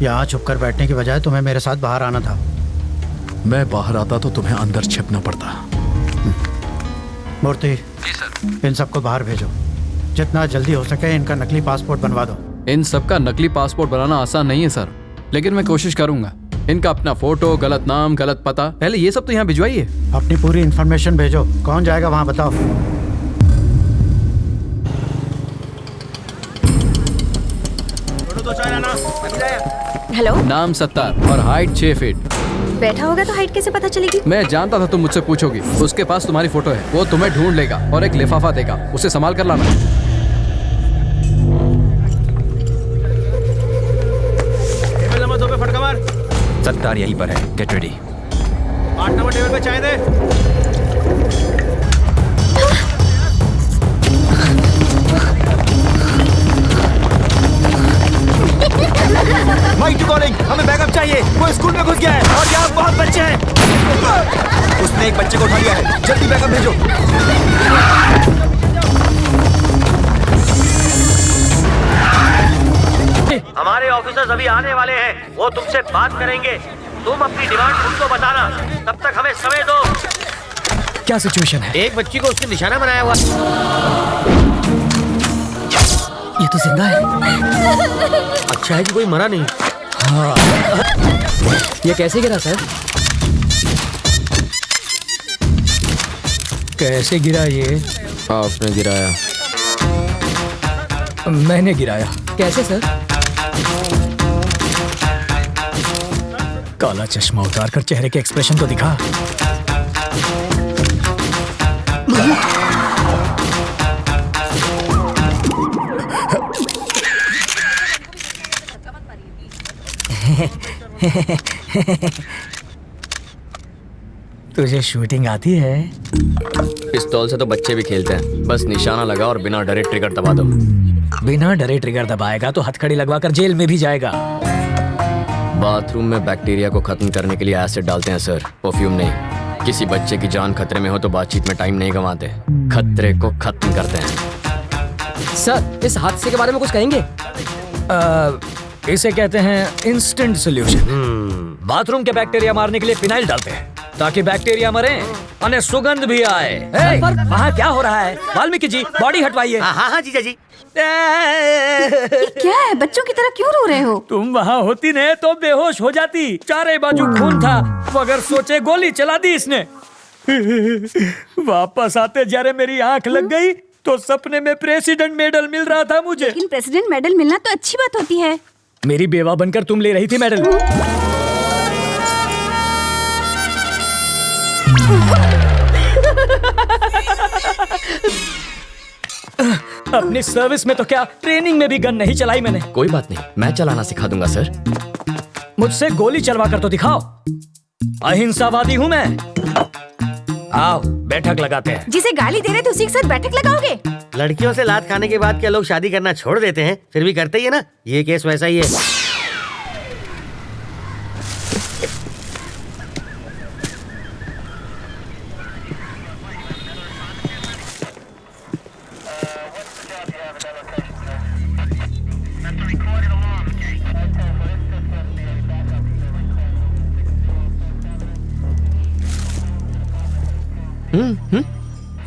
यहाँ छुप कर बैठने की बजाय तुम्हें मेरे साथ बाहर आना था। मैं बाहर आता तो तुम्हें अंदर छिपना पड़ता। मूर्ति, जी सर। इन सबको बाहर भेजो। जितना जल्दी हो सके इनका नकली पासपोर्ट बनवा दो। इन सबका नकली पासपोर्ट बनाना आसान नहीं है सर, लेकिन मैं कोशिश करूंगा। इनका अपना फोटो, गलत नाम, गलत पता, पहले ये सब तो यहाँ भिजवाइए। अपनी पूरी इन्फॉर्मेशन भेजो। कौन जाएगा वहाँ बताओ। हेलो। नाम सत्तार और हाइट 6 फीट। बैठा होगा तो हाइट कैसे पता चलेगी? मैं जानता था तुम मुझसे पूछोगी। उसके पास तुम्हारी फोटो है, वो तुम्हें ढूंढ लेगा और एक लिफाफा देगा, उसे संभाल कर लाना। सत्तार यहीं पर है, गेट रेडी। 8 नंबर टेबल पे चाय दे। माइक टू कॉलिंग, हमें बैकअप चाहिए। वो स्कूल में घुस गया है और यहाँ बहुत बच्चे हैं। उसने एक बच्चे को उठा लिया है, जल्दी बैकअप भेजो। हमारे ऑफिसर्स अभी आने वाले हैं, वो तुमसे बात करेंगे। तुम अपनी डिमांड उनको बताना, तब तक हमें समय दो। क्या सिचुएशन है? एक बच्ची को उसने निशाना बनाया हुआ। ये तो जिंदा है। अच्छा है कि कोई मरा नहीं। हाँ। ये कैसे गिरा सर? कैसे गिरा ये? आपने गिराया। मैंने गिराया। कैसे सर? काला चश्मा उतार कर चेहरे के एक्सप्रेशन तो दिखा। तुझे शूटिंग आती है? पिस्तौल से तो बच्चे भी खेलते हैं, बस निशाना लगा और बिना डरे ट्रिगर दबा दो। बिना डरे ट्रिगर दबाएगा तो हथकड़ी लगवाकर जेल में भी जाएगा। बाथरूम में बैक्टीरिया को खत्म करने के लिए एसिड डालते हैं सर, परफ्यूम नहीं। किसी बच्चे की जान खतरे में हो तो बातचीत में टाइम नहीं गंवाते, खतरे को खत्म करते हैं। सर, इस हादसे के बारे में कुछ कहेंगे? इसे कहते हैं इंस्टेंट सॉल्यूशन। बाथरूम के बैक्टीरिया मारने के लिए फिनाइल डालते हैं ताकि बैक्टीरिया मरे और सुगंध भी आए। पर वहाँ क्या हो रहा है? वाल्मीकि जी, बॉडी हटवाइए। हाँ जीजा जी। क्या है? बच्चों की तरह क्यों रो रहे हो? तुम वहाँ होती नहीं तो बेहोश हो जाती। चारे बाजू खून था, मगर सोचे गोली चला दी इसने। वापस आते जरे मेरी आंख लग गई तो सपने में प्रेसिडेंट मेडल मिल रहा था मुझे। लेकिन प्रेसिडेंट मेडल मिलना तो अच्छी बात होती है। मेरी बेवा बनकर तुम ले रही थी मेडल। अपनी सर्विस में तो क्या, ट्रेनिंग में भी गन नहीं चलाई मैंने। कोई बात नहीं, मैं चलाना सिखा दूंगा सर। मुझसे गोली चलवा कर तो दिखाओ। अहिंसावादी हूँ मैं। आओ बैठक लगाते हैं। जिसे गाली दे रहे थे उसी के साथ बैठक लगाओगे? लड़कियों से लात खाने के बाद क्या लोग शादी करना छोड़ देते हैं? फिर भी करते ही है ना। ये केस वैसा ही है।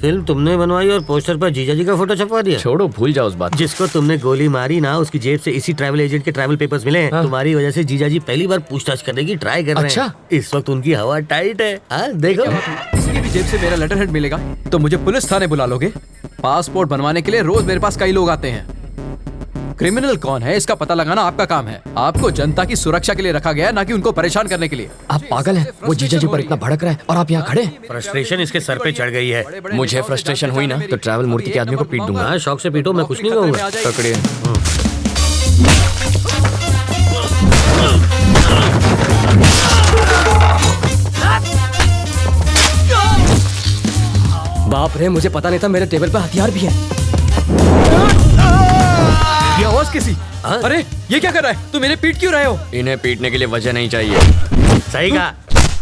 फिल्म तुमने बनवाई और पोस्टर पर जीजा जी का फोटो छपवा दिया। छोड़ो, भूल जाओ उस बात। जिसको तुमने गोली मारी ना, उसकी जेब से इसी ट्रैवल एजेंट के ट्रैवल पेपर्स मिले हैं। तुम्हारी वजह से जीजा जी पहली बार पूछताछ करने की ट्राई कर रहे हैं। इस वक्त उनकी हवा टाइट है। देखो, किसी भी जेब से मेरा लेटर हेड मिलेगा तो मुझे पुलिस थाने बुला लोगे? पासपोर्ट बनवाने के लिए रोज मेरे पास कई लोग आते हैं। क्रिमिनल कौन है इसका पता लगाना आपका काम है। आपको जनता की सुरक्षा के लिए रखा गया है, ना कि उनको परेशान करने के लिए। आप पागल हैं? वो जीजा जी पर इतना भड़क रहा है और आप यहाँ खड़े। फ्रस्ट्रेशन इसके सर पे चढ़ गई है। मुझे फ्रस्ट्रेशन हुई ना तो ट्रैवल मूर्ति के आदमी को पीट दूंगा। हाँ, शौक से पीटो, मैं कुछ नहीं कहूँगा। पकड़िए। बाप रे, मुझे पता नहीं था मेरे टेबल पे हथियार भी है। ये आवाज किसी? अरे ये क्या कर रहा है? तू मेरे पीट क्यों रहे हो? इन्हें पीटने के लिए वजह नहीं चाहिए। सही कहा।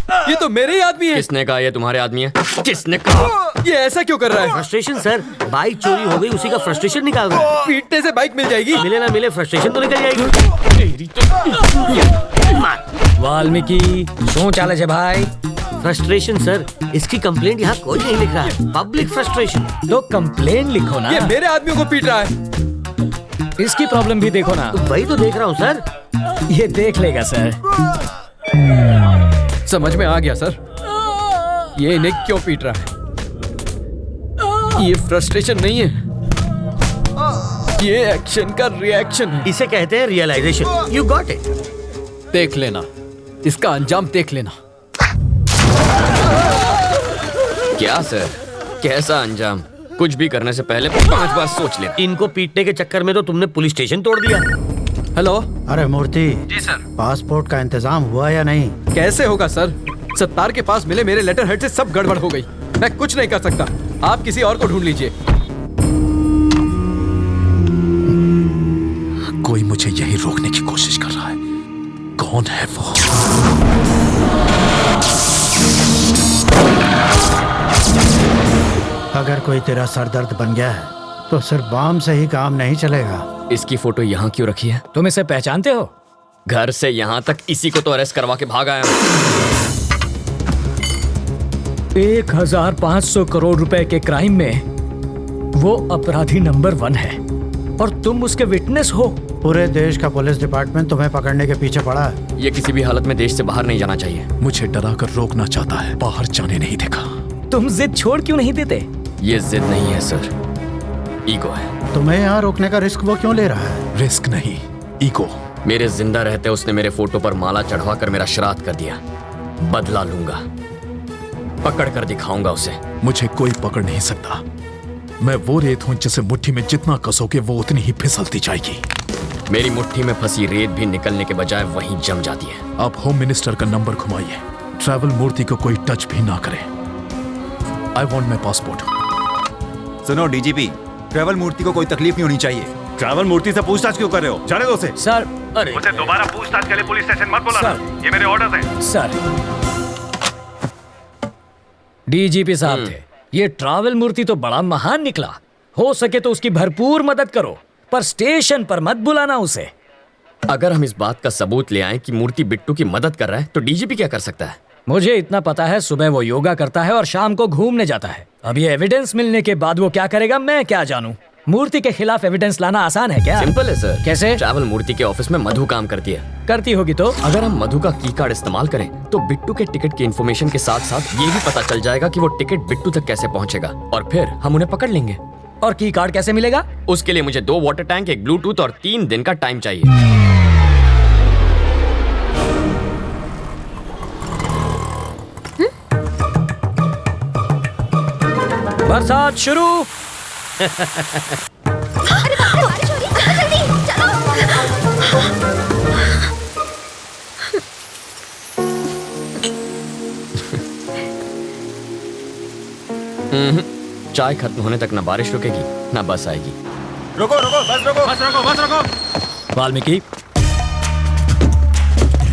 ये तो मेरे ही आदमी है। किसने कहा ये तुम्हारे आदमी है? किसने कहा? ये ऐसा क्यों कर रहा है? फ्रस्ट्रेशन सर, बाइक चोरी हो गई, उसी का फ्रस्ट्रेशन निकाल रहा है। पीटने से बाइक मिल जाएगी? मिले ना मिले फ्रस्ट्रेशन तो निकल जाएगी। वाल्मीकि શું ચાલે છે ભાઈ? फ्रस्ट्रेशन सर, इसकी कंप्लेंट यहाँ कोई नहीं लिख रहा है। Public frustration. तो कंप्लेन लिखो ना। ये मेरे आदमियों को पीट रहा है। इसकी प्रॉब्लम भी देखो ना। वही तो देख रहा हूँ सर। ये देख लेगा सर। समझ में आ गया सर, ये इन्हें क्यों पीट रहा है। ये फ्रस्ट्रेशन नहीं है, ये एक्शन का रिएक्शन है। इसे कहते हैं रियलाइजेशन। You got it. देख लेना, इसका अंजाम देख लेना। क्या सर, कैसा अंजाम? कुछ भी करने से पहले 5 बार सोच ले। इनको पीटने के चक्कर में तो तुमने पुलिस स्टेशन तोड़ दिया। हेलो। अरे मूर्ति, जी सर। पासपोर्ट का इंतजाम हुआ या नहीं? कैसे होगा सर, सत्तार के पास मिले मेरे लेटर हेड से सब गड़बड़ हो गई। मैं कुछ नहीं कर सकता, आप किसी और को ढूंढ लीजिए। कोई मुझे यही रोकने की कोशिश कर रहा है। कौन है वो? अगर कोई तेरा सरदर्द बन गया है तो सिर्फ बम से ही काम नहीं चलेगा। इसकी फोटो यहाँ क्यों रखी है? तुम इसे पहचानते हो? घर से यहाँ तक इसी को तो अरेस्ट करवा के भाग आया हूँ। 1500 करोड़ रुपए के क्राइम में वो अपराधी नंबर 1 है और तुम उसके विटनेस हो। पूरे देश का पुलिस डिपार्टमेंट तुम्हें पकड़ने के पीछे पड़ा है। ये किसी भी हालत में देश से बाहर नहीं जाना चाहिए। मुझे डरा कर रोकना चाहता है, बाहर जाने नहीं देगा। तुम जिद छोड़ क्यों नहीं देते? ये जिद नहीं है सर, ईगो है। तुम्हें यहाँ रोकने का रिस्क वो क्यों ले रहा है? रिस्क नहीं, ईगो। मेरे जिंदा रहते उसने मेरे फोटो पर माला चढ़वा कर मेरा श्राद्ध कर दिया। बदला लूंगा, पकड़ कर दिखाऊंगा उसे। मुझे कोई पकड़ नहीं सकता। मैं वो रेत हूं जिसे मुट्ठी में जितना कसोगे वो उतनी ही फिसलती जाएगी। मेरी मुट्ठी में फंसी रेत भी निकलने के बजाय वहीं जम जाती है। आप होम मिनिस्टर का नंबर घुमाइए, ट्रैवल मूर्ति को कोई टच भी ना करे। I want my passport. सुनो डीजीपी, ट्रैवल मूर्ति को कोई तकलीफ नहीं होनी चाहिए। ट्रैवल मूर्ति से पूछताछ क्यों कर रहे हो? जाने दो उसे। सर, अरे मुझे दोबारा पूछताछ के लिए पुलिस स्टेशन मत बुलाना। ये मेरे ऑर्डर्स हैं। सर, डीजीपी साहब थे, ये ट्रैवल मूर्ति तो बड़ा महान निकला। हो सके तो उसकी भरपूर मदद करो, पर स्टेशन पर मत बुलाना उसे। अगर हम इस बात का सबूत ले आए कि मूर्ति बिट्टू की मदद कर रहा है तो डीजीपी क्या कर सकता है? मुझे इतना पता है, सुबह वो योगा करता है और शाम को घूमने जाता है। अब ये एविडेंस मिलने के बाद वो क्या करेगा मैं क्या जानूं। मूर्ति के खिलाफ एविडेंस लाना आसान है क्या? सिंपल है सर। कैसे? ट्रैवल मूर्ति के ऑफिस में मधु काम करती है। करती होगी तो? अगर हम मधु का की कार्ड इस्तेमाल करें तो बिट्टू के टिकट की इन्फॉर्मेशन के साथ साथ ये भी पता चल जाएगा कि वो टिकट बिट्टू तक कैसे पहुंचेगा और फिर हम उन्हें पकड़ लेंगे। और की कार्ड कैसे मिलेगा? उसके लिए मुझे 2 वाटर टैंक, एक ब्लूटूथ और 3 दिन का टाइम चाहिए। बरसात शुरू। अरे बाप रे, बारिश हो रही है, चलो जल्दी चलो। चाय खत्म होने तक ना बारिश रुकेगी ना बस आएगी। रुको रुको, बस रुको, बस रुको, बस रुको। वाल्मीकि,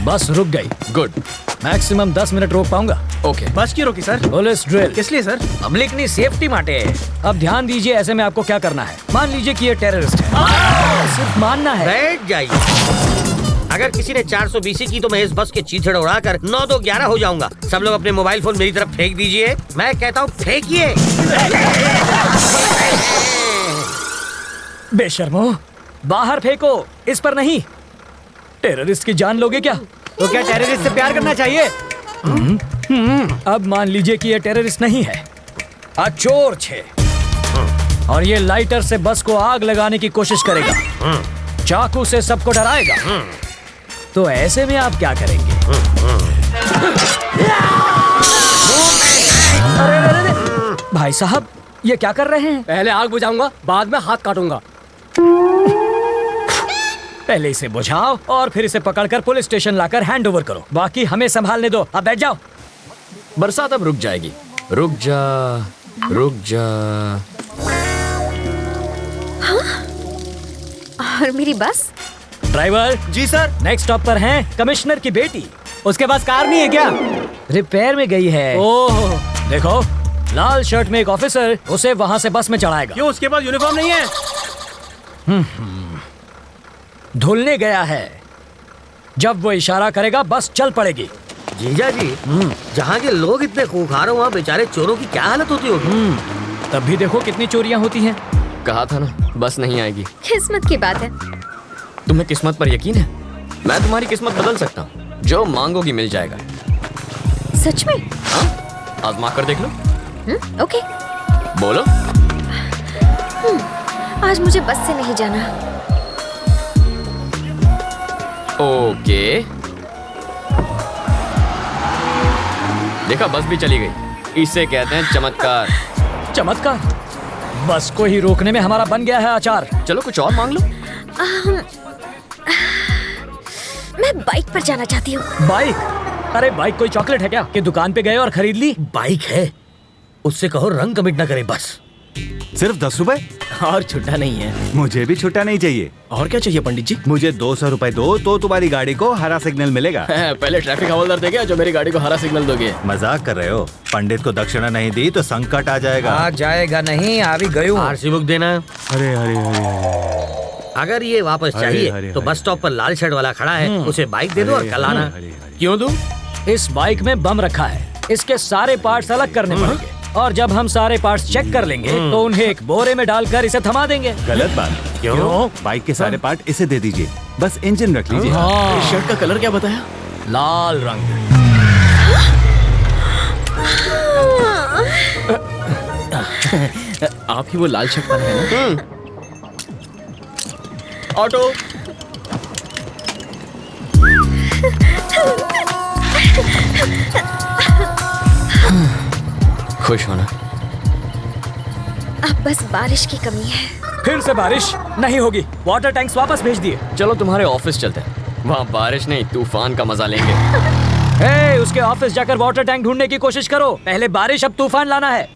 बस रुक गई। गुड। मैक्सिमम 10 मिनट रोक पाऊंगा। ओके। बस क्यों रोकी सर? Police drill. किस लिए सर? पब्लिक सेफ्टी माटे। अब ध्यान दीजिए, ऐसे में आपको क्या करना है। मान लीजिए कि ये टेररिस्ट है, सिर्फ मानना है। बैठ जाइए। अगर किसी ने 420 की तो मैं इस बस के चीथड़ उड़ाकर 9-2-11 हो जाऊंगा। सब लोग अपने मोबाइल फोन मेरी तरफ फेंक दीजिए। मैं कहता हूँ फेंकिए। बेशर्मो, बाहर फेंको, इस पर नहीं। टेररिस्ट की जान लोगे क्या? तो क्या टेररिस्ट से प्यार करना चाहिए? अब मान लीजिए कि ये टेररिस्ट नहीं है, अचोर छे, और ये लाइटर से बस को आग लगाने की कोशिश करेगा, चाकू से सबको डराएगा। तो ऐसे में आप क्या करेंगे? अरे, भाई साहब, ये क्या कर रहे हैं? पहले आग बुझाऊंगा, बाद में हाथ काटूंगा। पहले इसे बुझाओ और फिर इसे पकड़कर पुलिस स्टेशन लाकर हैंड ओवर करो। बाकी हमें संभालने दो। अब बैठ जाओ। बरसात अब रुक जाएगी। रुक जा, रुक जा। और मेरी बस? ड्राइवर जी सर। नेक्स्ट स्टॉप पर हैं कमिश्नर की बेटी। उसके पास कार नहीं है क्या? रिपेयर में गई है। ओह, देखो, लाल शर्ट में एक ऑफिसर उसे वहां से बस में चढ़ाएगा। क्यों उसके पास यूनिफॉर्म नहीं है? धुलने गया है। जब वो इशारा करेगा बस चल पड़ेगी। जीजा जी, जहाँ के लोग इतने खूंखार हो वहाँ बेचारे चोरों की क्या हालत होती होगी? तब भी देखो कितनी चोरियां होती हैं। कहा था ना बस नहीं आएगी। किस्मत की बात है। तुम्हें किस्मत पर यकीन है? मैं तुम्हारी किस्मत बदल सकता हूँ। जो मांगोगी मिल जाएगा। सच में? हाँ, आजमा कर देख लो। ओके। बोलो। आज मुझे बस से नहीं जाना। ओके। देखा, बस भी चली गई। इसे कहते हैं चमत्कार। चमत्कार? बस को ही रोकने में हमारा बन गया है आचार। चलो कुछ और मांग लो। मैं बाइक पर जाना चाहती हूँ। बाइक? अरे बाइक कोई चॉकलेट है क्या कि दुकान पे गए और खरीद ली? बाइक है, उससे कहो रंग कमिट ना करे बस। सिर्फ 10 रुपए? और छुट्टा नहीं है। मुझे भी छुट्टा नहीं चाहिए। और क्या चाहिए पंडित जी? मुझे 200 रुपए दो तो तुम्हारी गाड़ी को हरा सिग्नल मिलेगा। पहले ट्रैफिक हवलदार देगा जो मेरी गाड़ी को हरा सिग्नल दोगे। मजाक कर रहे हो? पंडित को दक्षिणा नहीं दी तो संकट आ जाएगा। आ जाएगा नहीं, आ भी गई हूँ। आरसी बुक देना। अरे अरे अरे, अगर ये वापस चाहिए हरे, तो बस स्टॉप पर लाल शर्ट वाला खड़ा है, उसे बाइक दे दो और कल आना। क्यों दूं? इस बाइक में बम रखा है, इसके सारे पार्ट्स अलग करने पड़ेंगे और जब हम सारे पार्ट्स चेक कर लेंगे तो उन्हें एक बोरे में डालकर इसे थमा देंगे। गलत बात। क्यों? बाइक के सारे पार्ट इसे दे दीजिए, बस इंजन रख लीजिए। शर्ट का कलर क्या बताया? लाल रंग। आप ही वो लाल शर्ट वाले हैं ना? ऑटो। खुश होना। अब बस बारिश की कमी है। फिर से बारिश नहीं होगी। वाटर टैंक्स वापस भेज दिए। चलो तुम्हारे ऑफिस चलते हैं। वहाँ बारिश नहीं तूफान का मजा लेंगे। हे, उसके ऑफिस जाकर वाटर टैंक ढूंढने की कोशिश करो। पहले बारिश अब तूफान लाना है।